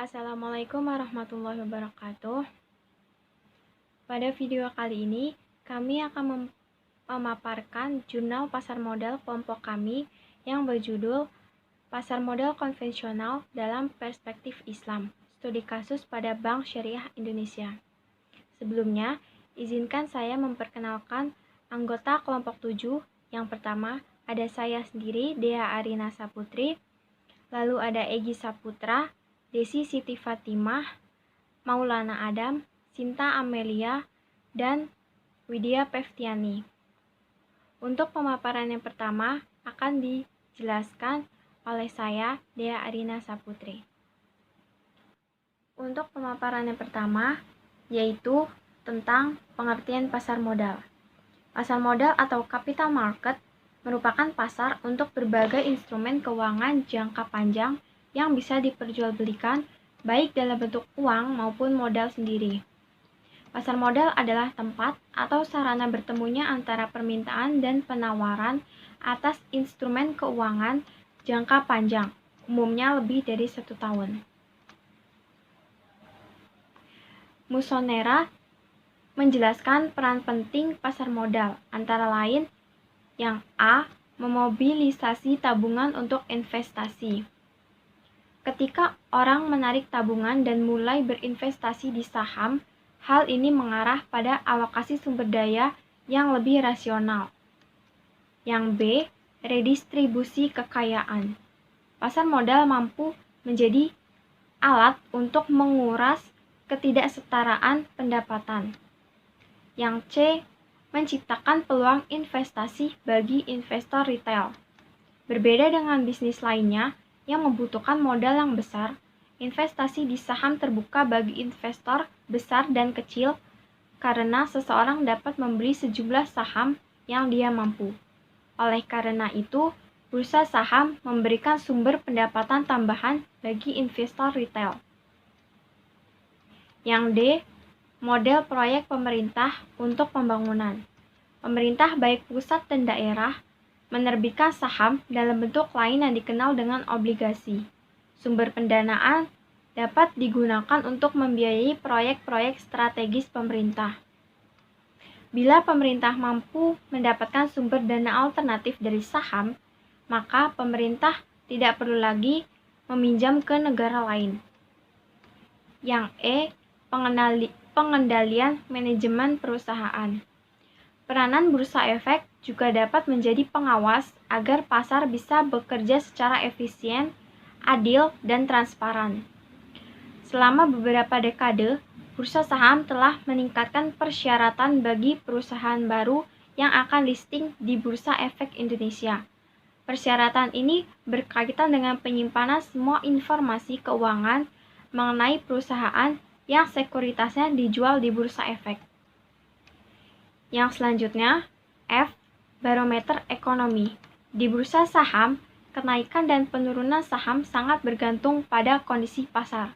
Assalamualaikum warahmatullahi wabarakatuh. Pada video kali ini, kami akan memaparkan jurnal pasar modal kelompok kami yang berjudul Pasar Modal Konvensional dalam Perspektif Islam, Studi Kasus pada Bank Syariah Indonesia. Sebelumnya, izinkan saya memperkenalkan anggota kelompok 7. Yang pertama, ada saya sendiri, Dea Arina Saputri, lalu ada Egi Saputra, Desi Siti Fatimah, Maulana Adam, Sinta Amelia, dan Widya Pevtiani. Untuk pemaparan yang pertama akan dijelaskan oleh saya, Dea Arina Saputri. Untuk pemaparan yang pertama, yaitu tentang pengertian pasar modal. Pasar modal atau capital market merupakan pasar untuk berbagai instrumen keuangan jangka panjang yang bisa diperjualbelikan baik dalam bentuk uang maupun modal sendiri. Pasar modal adalah tempat atau sarana bertemunya antara permintaan dan penawaran atas instrumen keuangan jangka panjang, umumnya lebih dari 1 tahun. Musonera menjelaskan peran penting pasar modal, antara lain yang A. Memobilisasi tabungan untuk investasi. Ketika orang menarik tabungan dan mulai berinvestasi di saham, hal ini mengarah pada alokasi sumber daya yang lebih rasional. Yang B. Redistribusi kekayaan. Pasar modal mampu menjadi alat untuk menguras ketidaksetaraan pendapatan. Yang C. Menciptakan peluang investasi bagi investor retail. Berbeda dengan bisnis lainnya yang membutuhkan modal yang besar, investasi di saham terbuka bagi investor besar dan kecil karena seseorang dapat membeli sejumlah saham yang dia mampu. Oleh karena itu, bursa saham memberikan sumber pendapatan tambahan bagi investor retail. Yang D. Model proyek pemerintah untuk pembangunan. Pemerintah baik pusat dan daerah menerbitkan saham dalam bentuk lain yang dikenal dengan obligasi. Sumber pendanaan dapat digunakan untuk membiayai proyek-proyek strategis pemerintah. Bila pemerintah mampu mendapatkan sumber dana alternatif dari saham, maka pemerintah tidak perlu lagi meminjam ke negara lain. Yang E. Pengendalian manajemen perusahaan. Peranan bursa efek juga dapat menjadi pengawas agar pasar bisa bekerja secara efisien, adil, dan transparan. Selama beberapa dekade, bursa saham telah meningkatkan persyaratan bagi perusahaan baru yang akan listing di Bursa Efek Indonesia. Persyaratan ini berkaitan dengan penyimpanan semua informasi keuangan mengenai perusahaan yang sekuritasnya dijual di Bursa Efek. Yang selanjutnya, F. Barometer ekonomi. Di bursa saham, kenaikan dan penurunan saham sangat bergantung pada kondisi pasar.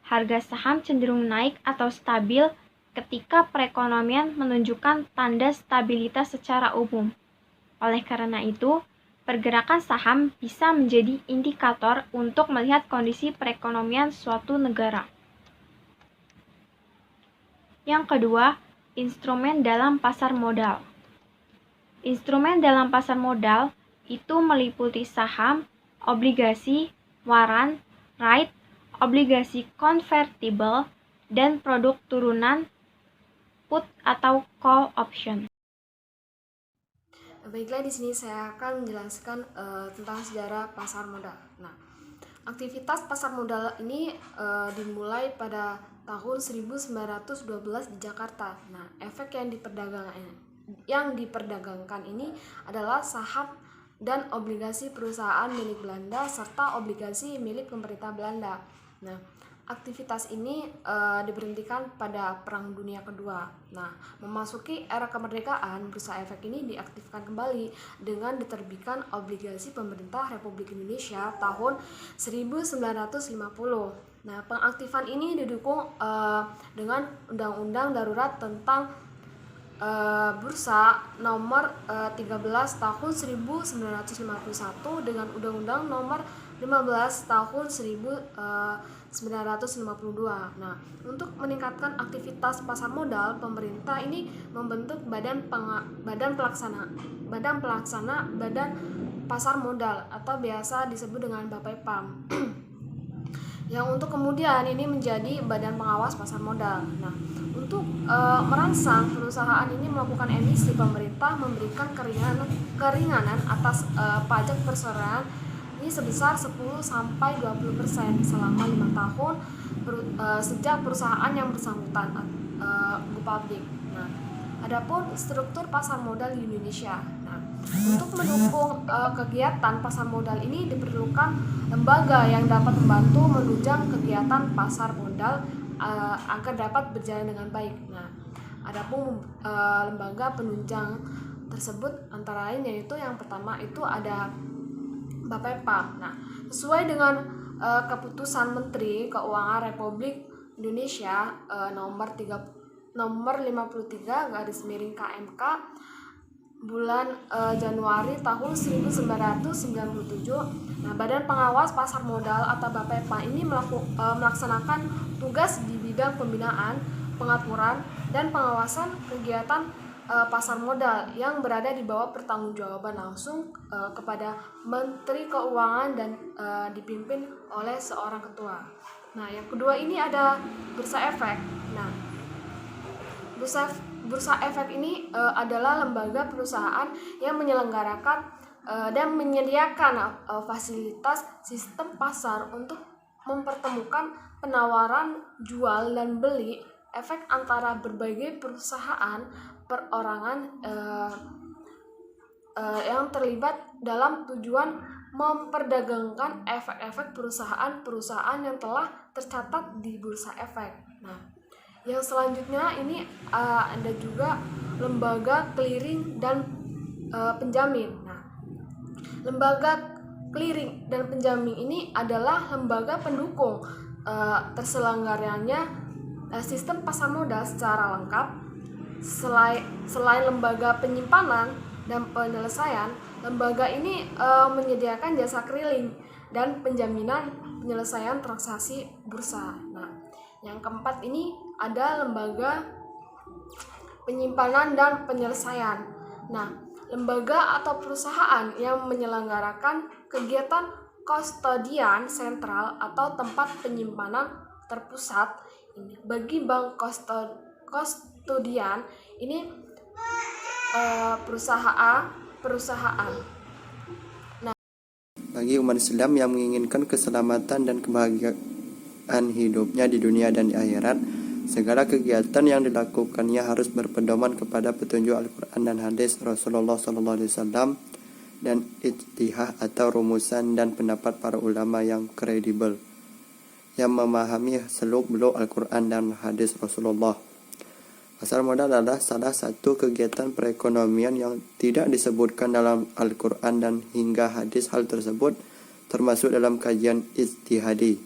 Harga saham cenderung naik atau stabil ketika perekonomian menunjukkan tanda stabilitas secara umum. Oleh karena itu, pergerakan saham bisa menjadi indikator untuk melihat kondisi perekonomian suatu negara. Yang kedua, instrumen dalam pasar modal. Instrumen dalam pasar modal itu meliputi saham, obligasi, waran, right, obligasi konvertibel, dan produk turunan put atau call option. Baiklah, di sini saya akan menjelaskan tentang sejarah pasar modal. Nah, aktivitas pasar modal ini dimulai pada tahun 1912 di Jakarta. Nah, efek yang diperdagangkan ini adalah saham dan obligasi perusahaan milik Belanda serta obligasi milik pemerintah Belanda. Nah, aktivitas ini diberhentikan pada Perang Dunia Kedua. Nah, memasuki era kemerdekaan, bursa efek ini diaktifkan kembali dengan diterbitkan obligasi pemerintah Republik Indonesia tahun 1950. Nah, pengaktifan ini didukung dengan Undang-Undang Darurat tentang Bursa nomor 13 tahun 1951 dengan Undang-Undang nomor 15 tahun 1952. Nah, untuk meningkatkan aktivitas pasar modal, pemerintah ini membentuk badan pelaksana badan pasar modal atau biasa disebut dengan BAPEPAM. Yang untuk kemudian ini menjadi badan pengawas pasar modal. Nah, untuk merangsang perusahaan ini melakukan emisi, pemerintah memberikan keringanan atas pajak perseroan ini sebesar 10 sampai 20% selama 5 tahun sejak perusahaan yang bersangkutan go public. Nah, adapun struktur pasar modal di Indonesia. Nah, untuk mendukung kegiatan pasar modal ini diperlukan lembaga yang dapat membantu menunjang kegiatan pasar modal agar dapat berjalan dengan baik. Nah, adapun lembaga penunjang tersebut antara lain yaitu yang pertama itu ada BAPEPAM. Nah, sesuai dengan keputusan Menteri Keuangan Republik Indonesia nomor 53 garis miring KMK bulan Januari tahun 1997. Nah, Badan Pengawas Pasar Modal atau BAPEPA ini melaksanakan tugas di bidang pembinaan, pengaturan, dan pengawasan kegiatan pasar modal yang berada di bawah pertanggungjawaban langsung kepada Menteri Keuangan dan dipimpin oleh seorang ketua. Nah, yang kedua ini ada Bursa Efek. Nah, Bursa Efek ini adalah lembaga perusahaan yang menyelenggarakan dan menyediakan fasilitas sistem pasar untuk mempertemukan penawaran jual dan beli efek antara berbagai perusahaan perorangan yang terlibat dalam tujuan memperdagangkan efek-efek perusahaan-perusahaan yang telah tercatat di Bursa Efek. Nah, yang selanjutnya ini ada juga lembaga clearing dan penjamin. Nah, lembaga clearing dan penjamin ini adalah lembaga pendukung terselenggaranya sistem pasar modal secara lengkap. Selain lembaga penyimpanan dan penyelesaian, lembaga ini menyediakan jasa clearing dan penjaminan penyelesaian transaksi bursa. Nah, yang keempat ini ada lembaga penyimpanan dan penyelesaian. Nah, lembaga atau perusahaan yang menyelenggarakan kegiatan kustodian sentral atau tempat penyimpanan terpusat ini bagi bank kustodian ini perusahaan. Bagi umat Islam yang menginginkan keselamatan dan kebahagiaan hidupnya di dunia dan di akhirat, segala kegiatan yang dilakukannya harus berpedoman kepada petunjuk Al-Quran dan hadis Rasulullah SAW dan ijtihad atau rumusan dan pendapat para ulama yang kredibel yang memahami seluk-beluk Al-Quran dan hadis Rasulullah. Pasar modal adalah salah satu kegiatan perekonomian yang tidak disebutkan dalam Al-Quran dan hingga hadis hal tersebut termasuk dalam kajian ijtihadi.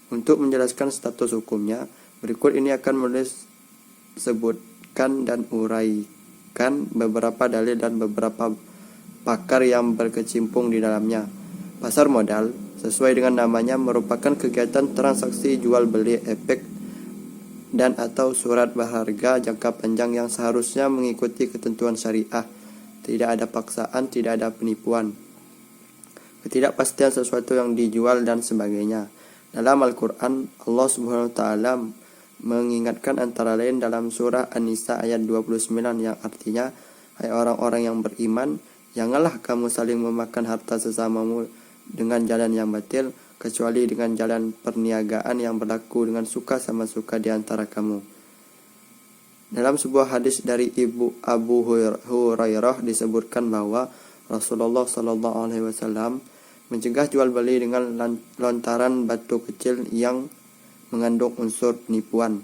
Untuk menjelaskan status hukumnya, berikut ini akan menulis sebutkan dan uraikan beberapa dalil dan beberapa pakar yang berkecimpung di dalamnya. Pasar modal, sesuai dengan namanya, merupakan kegiatan transaksi jual beli efek dan atau surat berharga jangka panjang yang seharusnya mengikuti ketentuan syariah. Tidak ada paksaan, tidak ada penipuan, ketidakpastian sesuatu yang dijual dan sebagainya. Dalam Al-Quran, Allah Subhanahu wa Ta'ala mengingatkan antara lain dalam surah An-Nisa ayat 29 yang artinya, hai orang-orang yang beriman, janganlah kamu saling memakan harta sesamamu dengan jalan yang batil, kecuali dengan jalan perniagaan yang berlaku dengan suka sama suka di antara kamu. Dalam sebuah hadis dari Ibu Abu Hurairah disebutkan bahwa Rasulullah SAW mencegah jual beli dengan lontaran batu kecil yang mengandung unsur penipuan.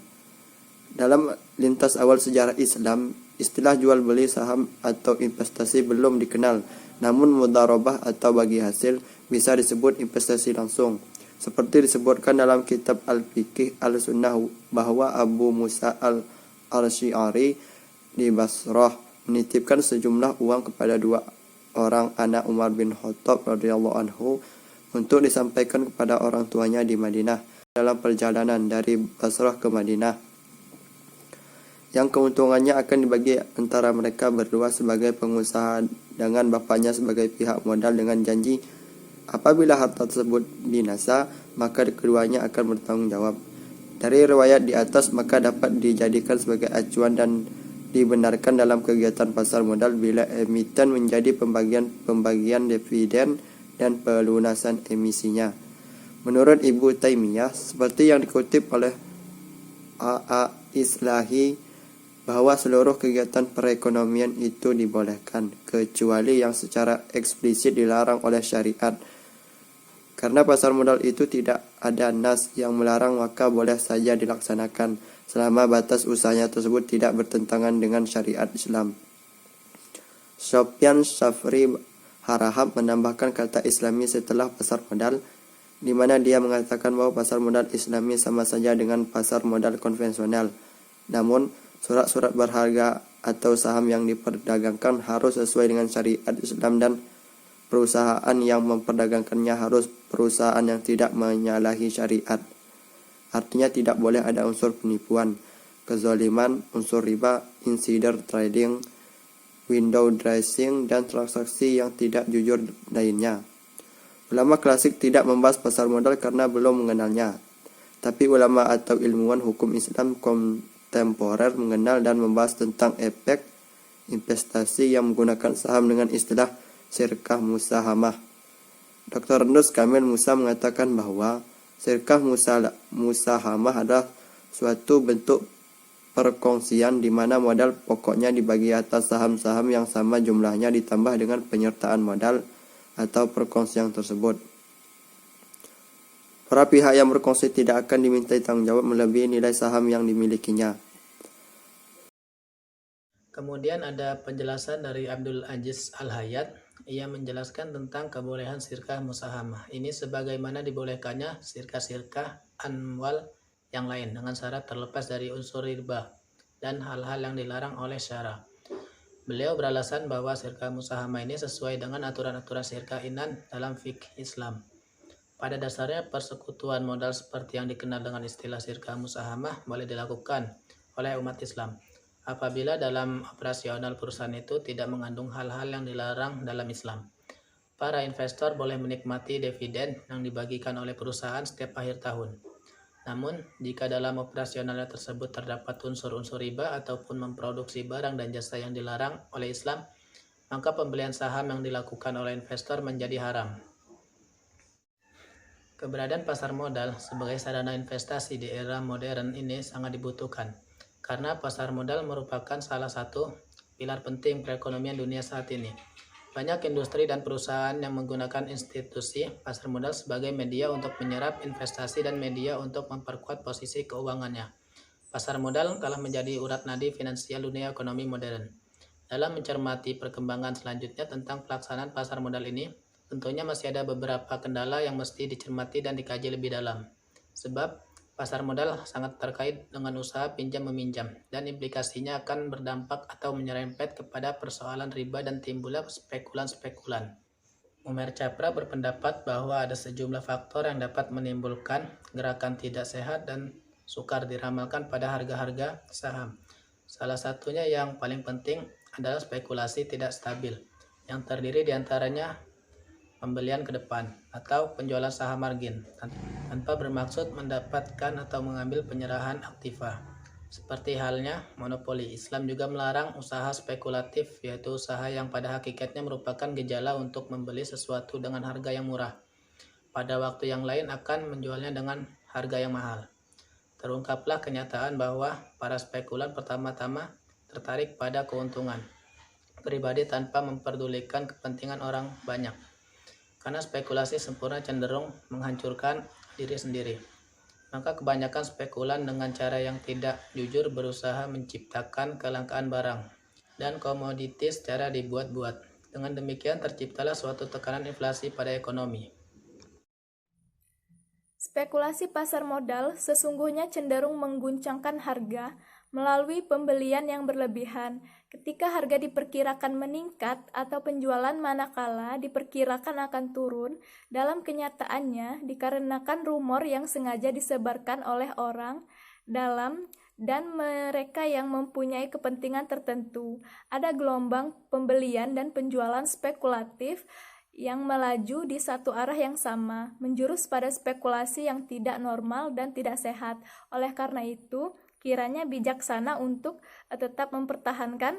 Dalam lintas awal sejarah Islam, istilah jual beli saham atau investasi belum dikenal, namun mudharabah atau bagi hasil bisa disebut investasi langsung. Seperti disebutkan dalam kitab Al-Fiqh Al-Sunnah bahwa Abu Musa Al-Asy'ari di Basrah menitipkan sejumlah uang kepada dua orang anak Umar bin Khattab radhiyallahu anhu untuk disampaikan kepada orang tuanya di Madinah dalam perjalanan dari Basrah ke Madinah, yang keuntungannya akan dibagi antara mereka berdua sebagai pengusaha dengan bapaknya sebagai pihak modal dengan janji apabila harta tersebut binasa maka keduanya akan bertanggung jawab. Dari riwayat di atas maka dapat dijadikan sebagai acuan dan dibenarkan dalam kegiatan pasar modal bila emiten menjadi pembagian dividen dan pelunasan emisinya. Menurut Ibnu Taimiyah, seperti yang dikutip oleh A.A. Islahi, bahwa seluruh kegiatan perekonomian itu dibolehkan, kecuali yang secara eksplisit dilarang oleh syariat. Karena pasar modal itu tidak ada nas yang melarang, maka boleh saja dilaksanakan, selama batas usahanya tersebut tidak bertentangan dengan syariat Islam. Sofyan Syafri Harahap menambahkan kata Islami setelah pasar modal, di mana dia mengatakan bahwa pasar modal Islami sama saja dengan pasar modal konvensional. Namun, surat-surat berharga atau saham yang diperdagangkan harus sesuai dengan syariat Islam dan perusahaan yang memperdagangkannya harus perusahaan yang tidak menyalahi syariat. Artinya tidak boleh ada unsur penipuan, kezaliman, unsur riba, insider trading, window dressing, dan transaksi yang tidak jujur lainnya. Ulama klasik tidak membahas pasar modal karena belum mengenalnya. Tapi ulama atau ilmuwan hukum Islam kontemporer mengenal dan membahas tentang efek investasi yang menggunakan saham dengan istilah syirkah musahamah. Dr. Nus Kamil Musa mengatakan bahwa syirkah musahamah adalah suatu bentuk perkongsian di mana modal pokoknya dibagi atas saham-saham yang sama jumlahnya ditambah dengan penyertaan modal atau perkongsian tersebut. Para pihak yang berkongsi tidak akan dimintai tanggung jawab melebihi nilai saham yang dimilikinya. Kemudian ada penjelasan dari Abdul Aziz Al-Hayat. Ia menjelaskan tentang kebolehan syirkah musahamah. Ini sebagaimana dibolehkannya syirkah-syirkah anwal yang lain dengan syarat terlepas dari unsur riba dan hal-hal yang dilarang oleh syara. Beliau beralasan bahwa syirkah musahamah ini sesuai dengan aturan-aturan syirkah inan dalam fikih Islam. Pada dasarnya persekutuan modal seperti yang dikenal dengan istilah syirkah musahamah boleh dilakukan oleh umat Islam apabila dalam operasional perusahaan itu tidak mengandung hal-hal yang dilarang dalam Islam. Para investor boleh menikmati dividen yang dibagikan oleh perusahaan setiap akhir tahun. Namun, jika dalam operasionalnya tersebut terdapat unsur-unsur riba ataupun memproduksi barang dan jasa yang dilarang oleh Islam, maka pembelian saham yang dilakukan oleh investor menjadi haram. Keberadaan pasar modal sebagai sarana investasi di era modern ini sangat dibutuhkan, karena pasar modal merupakan salah satu pilar penting perekonomian dunia saat ini. Banyak industri dan perusahaan yang menggunakan institusi pasar modal sebagai media untuk menyerap investasi dan media untuk memperkuat posisi keuangannya. Pasar modal telah menjadi urat nadi finansial dunia ekonomi modern. Dalam mencermati perkembangan selanjutnya tentang pelaksanaan pasar modal ini, tentunya masih ada beberapa kendala yang mesti dicermati dan dikaji lebih dalam. Sebab pasar modal sangat terkait dengan usaha pinjam-meminjam dan implikasinya akan berdampak atau menyerempet kepada persoalan riba dan timbulnya spekulan-spekulan. Umer Capra berpendapat bahwa ada sejumlah faktor yang dapat menimbulkan gerakan tidak sehat dan sukar diramalkan pada harga-harga saham. Salah satunya yang paling penting adalah spekulasi tidak stabil, yang terdiri diantaranya pembelian ke depan atau penjualan saham margin tanpa bermaksud mendapatkan atau mengambil penyerahan aktiva. Seperti halnya monopoli, Islam juga melarang usaha spekulatif, yaitu usaha yang pada hakikatnya merupakan gejala untuk membeli sesuatu dengan harga yang murah, pada waktu yang lain akan menjualnya dengan harga yang mahal. Terungkaplah kenyataan bahwa para spekulan pertama-tama tertarik pada keuntungan pribadi tanpa memperdulikan kepentingan orang banyak. Karena spekulasi sempurna cenderung menghancurkan diri sendiri. Maka kebanyakan spekulan dengan cara yang tidak jujur berusaha menciptakan kelangkaan barang dan komoditi secara dibuat-buat. Dengan demikian terciptalah suatu tekanan inflasi pada ekonomi. Spekulasi pasar modal sesungguhnya cenderung mengguncangkan harga melalui pembelian yang berlebihan, Ketika harga diperkirakan meningkat atau penjualan manakala diperkirakan akan turun, dalam kenyataannya dikarenakan rumor yang sengaja disebarkan oleh orang dalam dan mereka yang mempunyai kepentingan tertentu. Ada gelombang pembelian dan penjualan spekulatif yang melaju di satu arah yang sama, menjurus pada spekulasi yang tidak normal dan tidak sehat. Oleh karena itu, kiranya bijaksana untuk tetap mempertahankan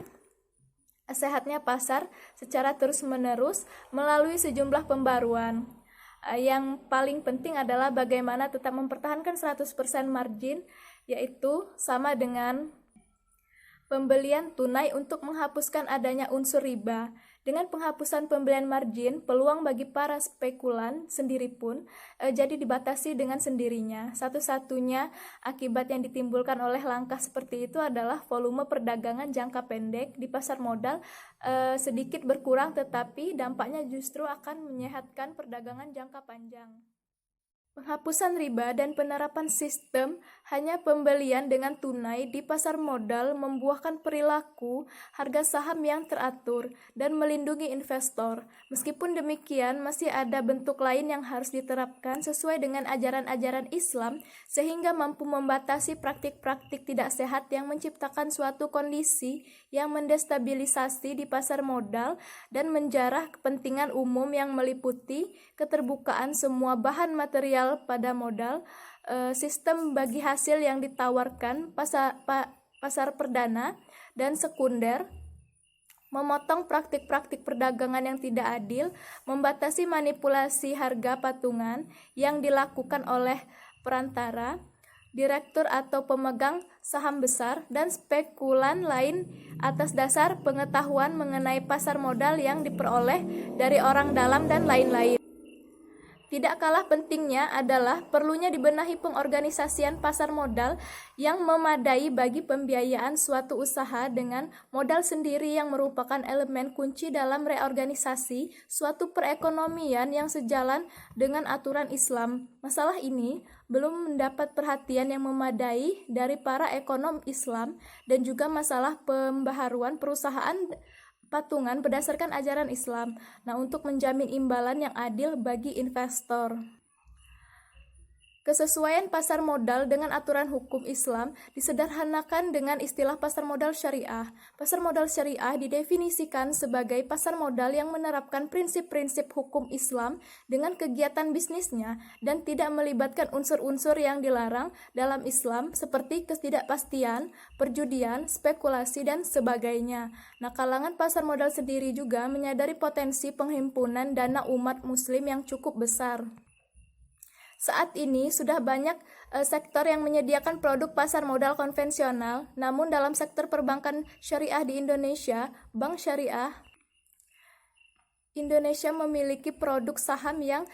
sehatnya pasar secara terus-menerus melalui sejumlah pembaruan. Yang paling penting adalah bagaimana tetap mempertahankan 100% margin, yaitu sama dengan pembelian tunai untuk menghapuskan adanya unsur riba. Dengan penghapusan pembelian margin, peluang bagi para spekulan sendiri pun jadi dibatasi dengan sendirinya. Satu-satunya akibat yang ditimbulkan oleh langkah seperti itu adalah volume perdagangan jangka pendek di pasar modal sedikit berkurang, tetapi dampaknya justru akan menyehatkan perdagangan jangka panjang. Penghapusan riba dan penerapan sistem hanya pembelian dengan tunai di pasar modal membuahkan perilaku harga saham yang teratur dan melindungi investor. Meskipun demikian, masih ada bentuk lain yang harus diterapkan sesuai dengan ajaran-ajaran Islam sehingga mampu membatasi praktik-praktik tidak sehat yang menciptakan suatu kondisi yang mendestabilisasi di pasar modal dan menjarah kepentingan umum yang meliputi keterbukaan semua bahan material pada modal, sistem bagi hasil yang ditawarkan pasar perdana dan sekunder, memotong praktik-praktik perdagangan yang tidak adil, membatasi manipulasi harga patungan yang dilakukan oleh perantara, direktur atau pemegang saham besar, dan spekulan lain atas dasar pengetahuan mengenai pasar modal yang diperoleh dari orang dalam dan lain-lain. Tidak kalah pentingnya adalah perlunya dibenahi pengorganisasian pasar modal yang memadai bagi pembiayaan suatu usaha dengan modal sendiri yang merupakan elemen kunci dalam reorganisasi suatu perekonomian yang sejalan dengan aturan Islam. Masalah ini belum mendapat perhatian yang memadai dari para ekonom Islam dan juga masalah pembaharuan perusahaan patungan berdasarkan ajaran Islam. Nah, untuk menjamin imbalan yang adil bagi investor. Kesesuaian pasar modal dengan aturan hukum Islam disederhanakan dengan istilah pasar modal syariah. Pasar modal syariah didefinisikan sebagai pasar modal yang menerapkan prinsip-prinsip hukum Islam dengan kegiatan bisnisnya dan tidak melibatkan unsur-unsur yang dilarang dalam Islam seperti ketidakpastian, perjudian, spekulasi, dan sebagainya. Nah, kalangan pasar modal sendiri juga menyadari potensi penghimpunan dana umat muslim yang cukup besar. Saat ini sudah banyak sektor yang menyediakan produk pasar modal konvensional, namun dalam sektor perbankan syariah di Indonesia, Bank Syariah Indonesia memiliki produk saham yang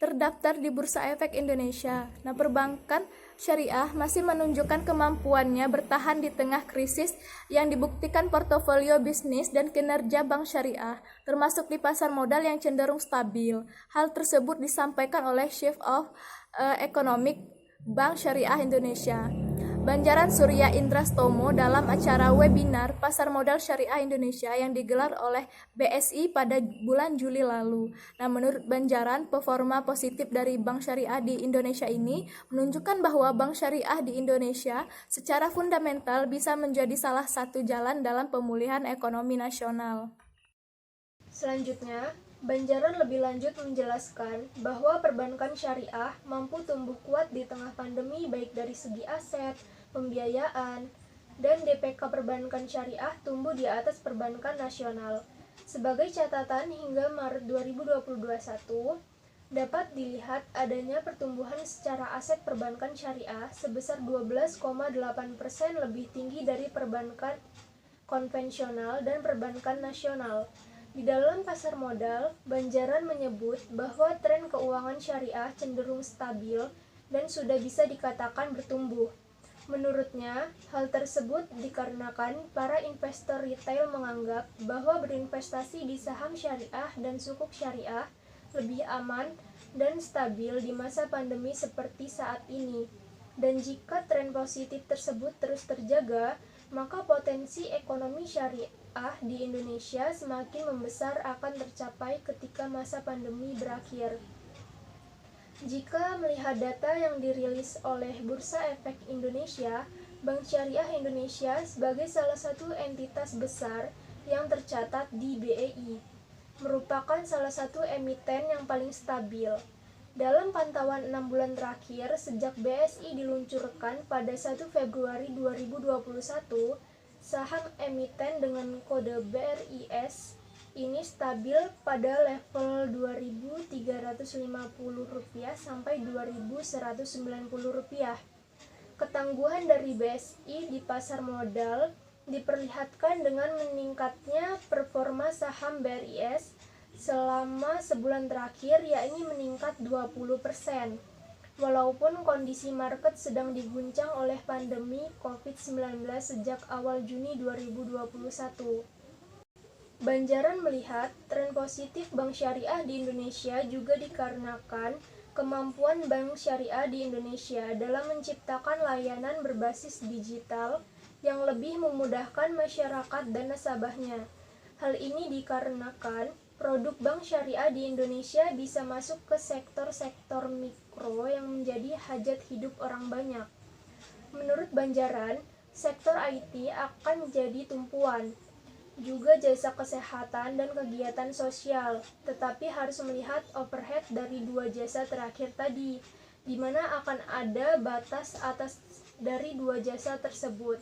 terdaftar di Bursa Efek Indonesia. Nah, perbankan syariah masih menunjukkan kemampuannya bertahan di tengah krisis yang dibuktikan portofolio bisnis dan kinerja bank syariah, termasuk di pasar modal yang cenderung stabil. Hal tersebut disampaikan oleh Chief of Economic Bank Syariah Indonesia, Banjaran Surya Indrastomo, dalam acara webinar Pasar Modal Syariah Indonesia yang digelar oleh BSI pada bulan Juli lalu. Nah, menurut Banjaran, performa positif dari Bank Syariah di Indonesia ini menunjukkan bahwa Bank Syariah di Indonesia secara fundamental bisa menjadi salah satu jalan dalam pemulihan ekonomi nasional. Selanjutnya, Banjaran lebih lanjut menjelaskan bahwa perbankan syariah mampu tumbuh kuat di tengah pandemi baik dari segi aset, pembiayaan, dan DPK perbankan syariah tumbuh di atas perbankan nasional. Sebagai catatan hingga Maret 2021, dapat dilihat adanya pertumbuhan secara aset perbankan syariah sebesar 12,8% lebih tinggi dari perbankan konvensional dan perbankan nasional. Di dalam pasar modal, Banjaran menyebut bahwa tren keuangan syariah cenderung stabil dan sudah bisa dikatakan bertumbuh. Menurutnya, hal tersebut dikarenakan para investor retail menganggap bahwa berinvestasi di saham syariah dan sukuk syariah lebih aman dan stabil di masa pandemi seperti saat ini. Dan jika tren positif tersebut terus terjaga, maka potensi ekonomi syariah di Indonesia semakin membesar akan tercapai ketika masa pandemi berakhir. Jika melihat data yang dirilis oleh Bursa Efek Indonesia, Bank Syariah Indonesia sebagai salah satu entitas besar yang tercatat di BEI, merupakan salah satu emiten yang paling stabil. Dalam pantauan 6 bulan terakhir sejak BSI diluncurkan pada 1 Februari 2021, saham emiten dengan kode BRIS ini stabil pada level Rp2.350 sampai Rp2.190. Ketangguhan dari BSI di pasar modal diperlihatkan dengan meningkatnya performa saham BRIS selama sebulan terakhir, yakni meningkat 20%. Walaupun kondisi market sedang diguncang oleh pandemi COVID-19 sejak awal Juni 2021. Banjaran melihat tren positif bank syariah di Indonesia juga dikarenakan kemampuan bank syariah di Indonesia dalam menciptakan layanan berbasis digital yang lebih memudahkan masyarakat dan nasabahnya. Hal ini dikarenakan produk bank syariah di Indonesia bisa masuk ke sektor-sektor mikro yang menjadi hajat hidup orang banyak. Menurut Banjaran, sektor IT akan menjadi tumpuan, juga jasa kesehatan dan kegiatan sosial, tetapi harus melihat overhead dari dua jasa terakhir tadi, di mana akan ada batas atas dari dua jasa tersebut.